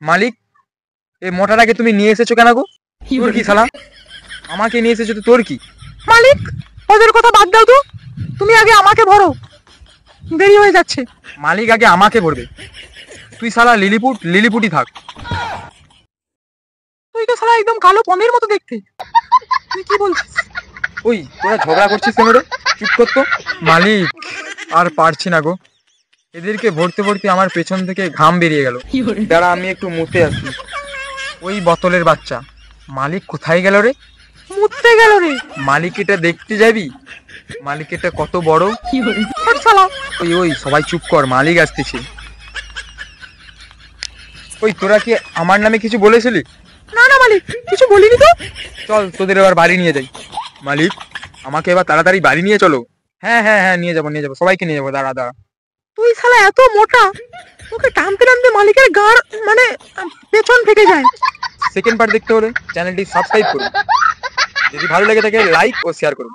মালিক, এই মোটাটাকে তুমি নিয়ে এসেছো কেন গো? তোর কি শালা? আমাকে নিয়ে এসেছো তো তোর কি? মালিক, ওদের কথা বাদ দাও তো, তুমি আগে আমাকে ভরো, দেরি হয়ে যাচ্ছে। মালিক আগে আমাকে ভরবে? তুই শালা লিলিপুটি থাক। তুই তো শালা একদম কালো পনের মতো দেখতে, তুই কি বলছিস? ওই তোরা ঝগড়া করছিস কেন রে? চুপ কর তো। মালিক আর পারছি না গো, এদেরকে ভরতে ভরতে আমার পেছন থেকে ঘাম বেরিয়ে গেল। দাঁড়া আমি একটু মুতে আসি। ওই বোতলের বাচ্চা, মালিক কোথায় গেল রে? মুততে গেল রে। মালিক এটা দেখতে যাবি? মালিক এটা কত বড়। হট শালা। ওই ওই সবাই চুপ কর, মালিক আসতেছে। ওই তোরা কি আমার নামে কিছু বলেছিলি? না না মালিক, কিছু বলিনি তো। চল তোদের এবার বাড়ি নিয়ে যাই। মালিক আমাকে এবার তাড়াতাড়ি বাড়ি নিয়ে চলো। হ্যাঁ হ্যাঁ হ্যাঁ, নিয়ে যাবো সবাইকে নিয়ে যাবো। দাঁড়া দাঁড়া। তুই শালা এত মোটা, তোকে টানতে টানতে মালিকের গাড় মানে পেছন ফেটে যায়। সেকেন্ড পার্ট দেখতে হলে চ্যানেলটি সাবস্ক্রাইব করুন। যদি ভালো লেগে থাকে লাইক ও শেয়ার করুন।